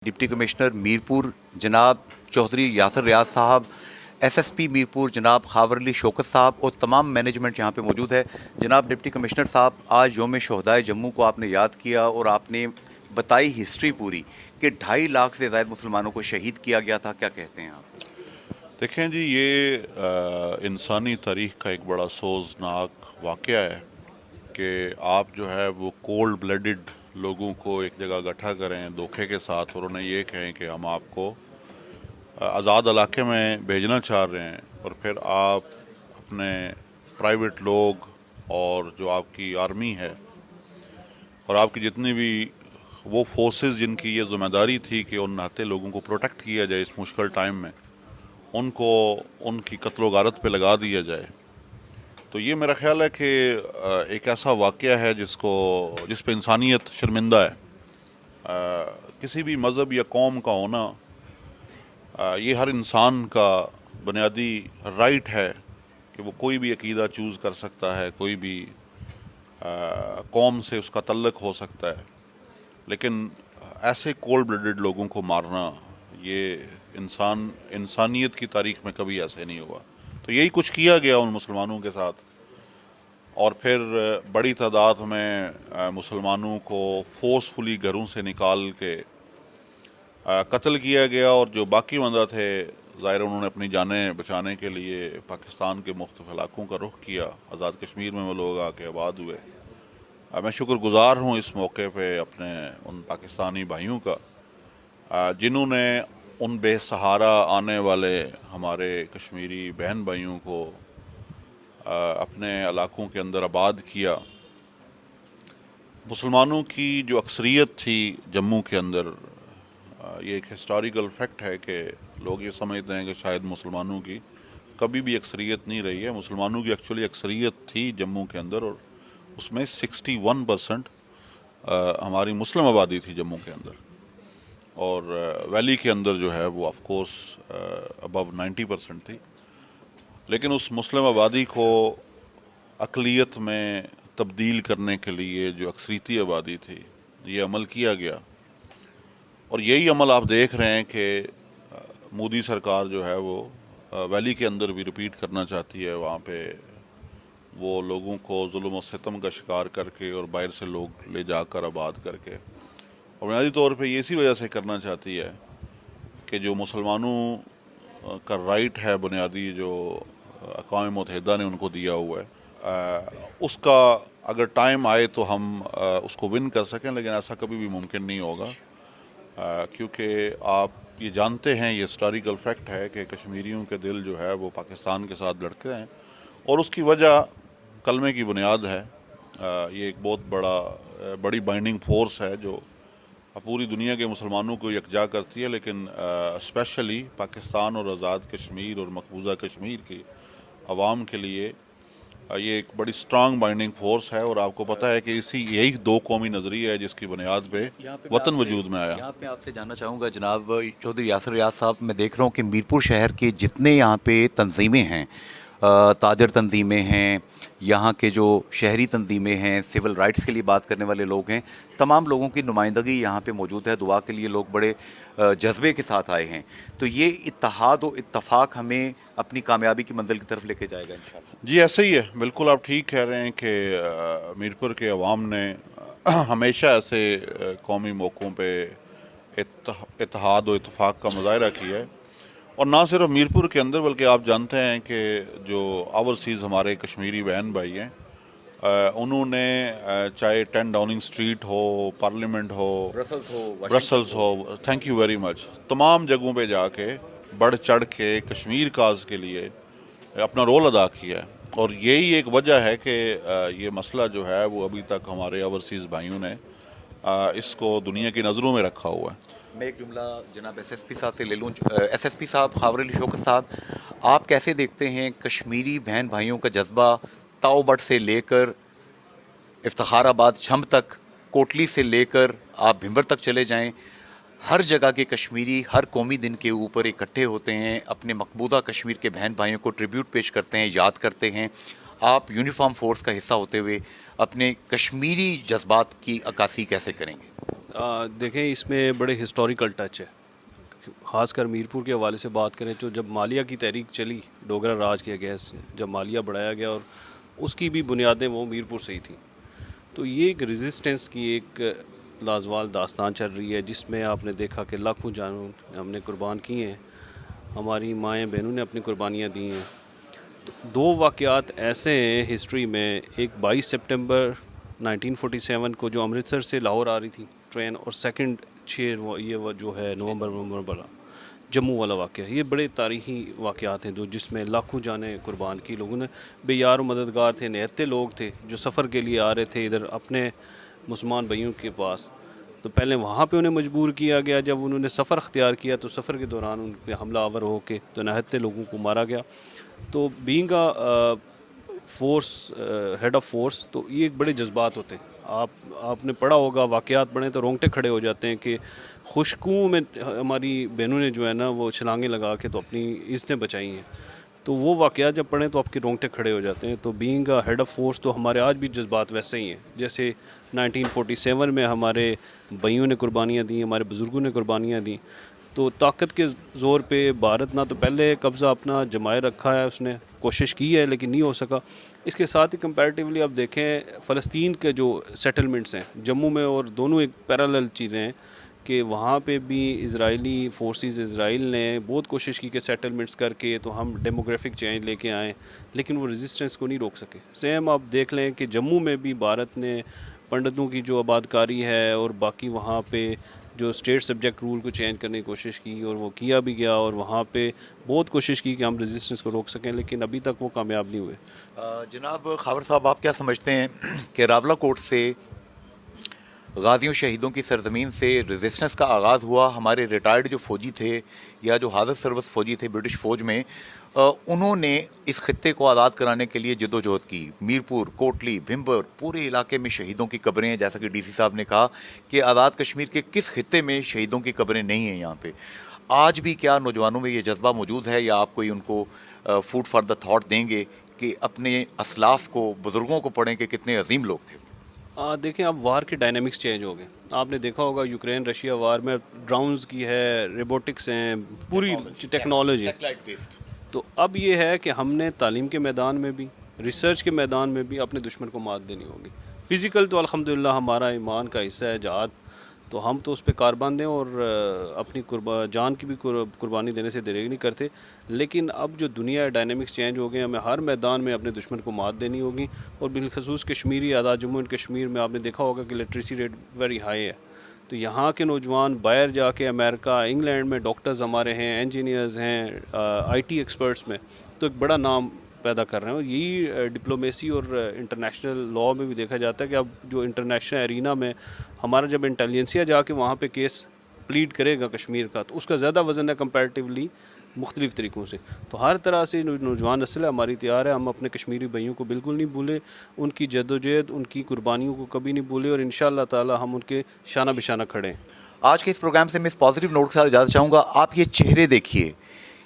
Deputy commissioner Mirpur जनाब चौधरी यासर रियाज साहब, SSP Mirpur जनाब खावर अली शौकत साहब और तमाम मैनेजमेंट यहाँ पे मौजूद है। जनाब डिप्टी कमिश्नर साहब, आज यौम शहदाए जम्मू को आपने याद किया और आपने बताई हिस्ट्री पूरी कि 2.5 लाख से ज़ायद मुसलमानों को शहीद किया गया था। क्या कहते हैं आप? देखें जी, ये इंसानी तारीख़ का एक बड़ा अफसोसनाक वाक़या है कि आप जो है वो कोल्ड ब्लडेड लोगों को एक जगह इकट्ठा करें धोखे के साथ और उन्हें ये कहें कि हम आपको आज़ाद इलाके में भेजना चाह रहे हैं, और फिर आप अपने प्राइवेट लोग और जो आपकी आर्मी है और आपकी जितनी भी वो फोर्सेस जिनकी ये ज़िम्मेदारी थी कि उन नाते लोगों को प्रोटेक्ट किया जाए इस मुश्किल टाइम में, उनको उनकी कत्ल गारत पे लगा दिया जाए। तो ये मेरा ख्याल है कि एक ऐसा वाक़या है जिस पे इंसानियत शर्मिंदा है। किसी भी मज़हब या कौम का होना, ये हर इंसान का बुनियादी राइट है कि वो कोई भी अकीदा चूज़ कर सकता है, कोई भी कौम से उसका तल्लुक़ हो सकता है, लेकिन ऐसे कोल्ड ब्लडेड लोगों को मारना, ये इंसानियत की तारीख़ में कभी ऐसे नहीं हुआ। तो यही कुछ किया गया उन मुसलमानों के साथ, और फिर बड़ी तादाद में मुसलमानों को फोर्सफुली घरों से निकाल के कत्ल किया गया, और जो बाकी बंदा थे ज़ाहिर उन्होंने अपनी जानें बचाने के लिए पाकिस्तान के मुख्तलिफ इलाकों का रुख किया। आज़ाद कश्मीर में वो लोग आके आबाद हुए। मैं शुक्रगुज़ार हूँ इस मौके पे अपने उन पाकिस्तानी भाइयों का जिन्होंने उन बेसहारा आने वाले हमारे कश्मीरी बहन भाइयों को अपने इलाकों के अंदर आबाद किया। मुसलमानों की जो अक्सरियत थी जम्मू के अंदर, ये एक हिस्टोरिकल फैक्ट है कि लोग ये समझते हैं कि शायद मुसलमानों की कभी भी अक्सरियत नहीं रही है। मुसलमानों की एक्चुअली अक्सरियत थी जम्मू के अंदर, और उसमें 61% हमारी मुस्लिम आबादी थी जम्मू के अंदर, और वैली के अंदर जो है वो ऑफ कोर्स अबव 90% थी। लेकिन उस मुस्लिम आबादी को अक़लियत में तब्दील करने के लिए जो अक्सरीती आबादी थी, ये अमल किया गया, और यही अमल आप देख रहे हैं कि मोदी सरकार जो है वो वैली के अंदर भी रिपीट करना चाहती है। वहाँ पे वो लोगों को जुल्म और सितम का शिकार करके और बाहर से लोग ले जाकर आबाद करके, और बुनियादी तौर पे ये इसी वजह से करना चाहती है कि जो मुसलमानों का राइट है बुनियादी, जो अक़वाम मुत्तहिदा ने उनको दिया हुआ है, उसका अगर टाइम आए तो हम उसको विन कर सकें, लेकिन ऐसा कभी भी मुमकिन नहीं होगा, क्योंकि आप ये जानते हैं, ये हिस्टोरिकल फैक्ट है कि कश्मीरियों के दिल जो है वो पाकिस्तान के साथ लड़ते हैं, और उसकी वजह कलमे की बुनियाद है। ये एक बहुत बड़ी बाइंडिंग फोर्स है जो पूरी दुनिया के मुसलमानों को यकजा करती है, लेकिन स्पेशली पाकिस्तान और आज़ाद कश्मीर और मकबूजा कश्मीर की आवाम के लिए ये एक बड़ी स्ट्रांग बाइंडिंग फोर्स है। और आपको पता है कि यही दो कौमी नज़रिया है जिसकी बुनियाद पे वतन वजूद में आया। यहाँ पे आपसे जानना चाहूँगा जनाब चौधरी यासर रियाज साहब, मैं देख रहा हूँ कि मीरपुर शहर के जितने यहाँ पे तंजीमें हैं, ताजर तंजीमें हैं, यहाँ के जो शहरी तंजीमें हैं, सिविल राइट्स के लिए बात करने वाले लोग हैं, तमाम लोगों की नुमाइंदगी यहाँ पे मौजूद है। दुआ के लिए लोग बड़े जज्बे के साथ आए हैं। तो ये इत्तेहाद और इत्तफाक हमें अपनी कामयाबी की मंजिल की तरफ लेके जाएगा इंशाल्लाह। जी ऐसे ही है, बिल्कुल आप ठीक कह रहे हैं कि मीरपुर के अवाम ने हमेशा ऐसे कौमी मौक़ों पे इत्तेहाद और इत्तफाक का मुज़ाहरा किया है, और ना सिर्फ मीरपुर के अंदर बल्कि आप जानते हैं कि जो ओवरसीज़ हमारे कश्मीरी बहन भाई हैं, उन्होंने चाहे 10 डाउनिंग स्ट्रीट हो, पार्लियामेंट हो, ब्रसल्स हो, थैंक यू वेरी मच, तमाम जगहों पे जाके बढ़ चढ़ के कश्मीर काज के लिए अपना रोल अदा किया है। और यही एक वजह है कि ये मसला जो है वो अभी तक हमारे ओवरसीज़ भाइयों ने इसको दुनिया की नज़रों में रखा हुआ है। मैं एक जुमला जनाब एसएसपी साहब से ले लूँ। एसएसपी साहब, खावर अली शौकत साहब, आप कैसे देखते हैं कश्मीरी बहन भाइयों का जज्बा ताओबट से लेकर इफ्तिखाराबाद छम्ब तक, कोटली से लेकर आप भिंबर तक चले जाएं, हर जगह के कश्मीरी हर कौमी दिन के ऊपर इकट्ठे होते हैं, अपने मकबूजा कश्मीर के बहन भाइयों को ट्रिब्यूट पेश करते हैं, याद करते हैं। आप यूनिफॉर्म फोर्स का हिस्सा होते हुए अपने कश्मीरी जज्बात की अक्कासी कैसे करेंगे? دیکھیں اس میں بڑے ہسٹوریکل ٹچ ہے، خاص کر میرپور کے حوالے سے بات کریں تو جب مالیہ کی تحریک چلی ڈوگرا راج کے اگینسٹ، جب مالیہ بڑھایا گیا اور اس کی بھی بنیادیں وہ میرپور سے ہی تھیں، تو یہ ایک ریزسٹنس کی ایک لازوال داستان چل رہی ہے جس میں آپ نے دیکھا کہ لاکھوں جانوں ہم نے قربان کیے ہیں، ہماری مائیں بہنوں نے اپنی قربانیاں دی ہیں۔ تو دو واقعات ایسے ہیں ہسٹری میں، ایک 22 سپٹمبر 1947 کو جو امرتسر سے لاہور آ رہی تھی ٹرین، اور سیکنڈ یہ جو ہے نومبر والا جموں والا واقعہ، یہ بڑے تاریخی واقعات ہیں جس میں لاکھوں جانیں قربان کی، لوگوں نے بے یار و مددگار تھے، نہتے لوگ تھے جو سفر کے لیے آ رہے تھے ادھر اپنے مسلمان بھائیوں کے پاس، تو پہلے وہاں پہ انہیں مجبور کیا گیا، جب انہوں نے سفر اختیار کیا تو سفر کے دوران ان پہ حملہ آور ہو کے تو نہتے لوگوں کو مارا گیا۔ تو بینگ فورس، ہیڈ آف فورس، تو یہ ایک بڑے جذبات ہوتے ہیں، آپ نے پڑھا ہوگا، واقعات پڑھیں تو رونگٹے کھڑے ہو جاتے ہیں کہ خشکوں میں ہماری بہنوں نے جو ہے نا وہ چھلانگیں لگا کے تو اپنی عزتیں بچائی ہیں، تو وہ واقعات جب پڑھیں تو آپ کے رونگٹے کھڑے ہو جاتے ہیں۔ تو بینگ ہیڈ آف فورس تو ہمارے آج بھی جذبات ویسے ہی ہیں، جیسے 1947 میں ہمارے بھائیوں نے قربانیاں دیں، ہمارے بزرگوں نے قربانیاں دیں، تو طاقت کے زور پہ بھارت نہ تو پہلے قبضہ اپنا جمائے رکھا ہے، اس نے کوشش کی ہے لیکن نہیں ہو سکا۔ اس کے ساتھ ہی کمپیریٹیولی آپ دیکھیں فلسطین کے جو سیٹلمنٹس ہیں جموں میں، اور دونوں ایک پیرالل چیزیں ہیں کہ وہاں پہ بھی اسرائیلی فورسز، اسرائیل نے بہت کوشش کی کہ سیٹلمنٹس کر کے تو ہم ڈیموگرافک چینج لے کے آئیں، لیکن وہ ریزسٹنس کو نہیں روک سکے۔ سیم آپ دیکھ لیں کہ جموں میں بھی بھارت نے پنڈتوں کی جو آبادکاری ہے اور باقی وہاں پہ جو اسٹیٹ سبجیکٹ رول کو چینج کرنے کی کوشش کی، اور وہ کیا بھی گیا، اور وہاں پہ بہت کوشش کی کہ ہم ریزسٹنس کو روک سکیں، لیکن ابھی تک وہ کامیاب نہیں ہوئے۔ جناب خاور صاحب، آپ کیا سمجھتے ہیں کہ راولہ کوٹ سے، غازیوں شہیدوں کی سرزمین سے ریزسٹنس کا آغاز ہوا؟ ہمارے ریٹائرڈ جو فوجی تھے یا جو حاضر سروس فوجی تھے برٹش فوج میں، انہوں نے اس خطے کو آزاد کرانے کے لیے جد و جہد کی۔ میرپور، کوٹلی، بھمبر، پورے علاقے میں شہیدوں کی قبریں ہیں، جیسا کہ ڈی سی صاحب نے کہا کہ آزاد کشمیر کے کس خطے میں شہیدوں کی قبریں نہیں ہیں یہاں پہ۔ آج بھی کیا نوجوانوں میں یہ جذبہ موجود ہے، یا آپ کوئی ان کو فوڈ فار دا تھاٹ دیں گے کہ اپنے اسلاف کو، بزرگوں کو پڑھیں کہ کتنے عظیم لوگ تھے؟ دیکھیں اب وار کے ڈائنامکس چینج ہو گئے، آپ نے دیکھا ہوگا یوکرین رشیا وار میں ڈرونز کی ہے، روبوٹکس ہیں، پوری ٹیکنالوجی، تو اب یہ ہے کہ ہم نے تعلیم کے میدان میں بھی، ریسرچ کے میدان میں بھی اپنے دشمن کو مات دینی ہوگی۔ فزیکل تو الحمدللہ ہمارا ایمان کا حصہ ہے جہاد، تو ہم تو اس پہ کاربند ہیں اور اپنی جان کی بھی قربانی دینے سے دریغ نہیں کرتے، لیکن اب جو دنیا ڈائنامکس چینج ہو گئے، ہمیں ہر میدان میں اپنے دشمن کو مات دینی ہوگی، اور بالخصوص کشمیری آزاد جموں اینڈ کشمیر میں آپ نے دیکھا ہوگا کہ لٹریسی ریٹ ویری ہائی ہے، تو یہاں کے نوجوان باہر جا کے امریکہ، انگلینڈ میں ڈاکٹرز ہمارے ہیں، انجینئرز ہیں، آئی ٹی ایکسپرٹس میں، تو ایک بڑا نام پیدا کر رہے ہیں، اور یہی ڈپلومیسی اور انٹرنیشنل لاء میں بھی دیکھا جاتا ہے کہ اب جو انٹرنیشنل ایرینا میں ہمارا جب انٹیلیجنسیا جا کے وہاں پہ کیس پلیڈ کرے گا کشمیر کا، تو اس کا زیادہ وزن ہے کمپیریٹیولی مختلف طریقوں سے، تو ہر طرح سے نوجوان نسل ہے ہماری تیار ہے، ہم اپنے کشمیری بھائیوں کو بالکل نہیں بھولے، ان کی جد و جہد، ان کی قربانیوں کو کبھی نہیں بھولے، اور انشاءاللہ تعالی ہم ان کے شانہ بشانہ کھڑے ہیں۔ آج کے اس پروگرام سے میں اس پازیٹیو نوٹ کے ساتھ اجازت چاہوں گا۔ آپ یہ چہرے دیکھیے،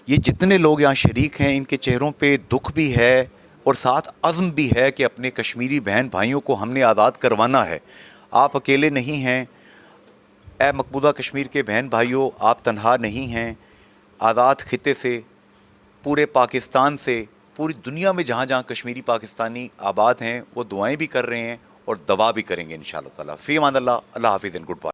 یہ جتنے لوگ یہاں شریک ہیں، ان کے چہروں پہ دکھ بھی ہے اور ساتھ عزم بھی ہے کہ اپنے کشمیری بہن بھائیوں کو ہم نے آزاد کروانا ہے۔ آپ اکیلے نہیں ہیں، اے مقبوضہ کشمیر کے بہن بھائیوں، آپ تنہا نہیں ہیں۔ آزاد خطے سے، پورے پاکستان سے، پوری دنیا میں جہاں جہاں کشمیری پاکستانی آباد ہیں، وہ دعائیں بھی کر رہے ہیں اور دعا بھی کریں گے انشاءاللہ تعالیٰ۔ فی امان اللہ، اللہ حافظ، اینڈ گڈ بائے۔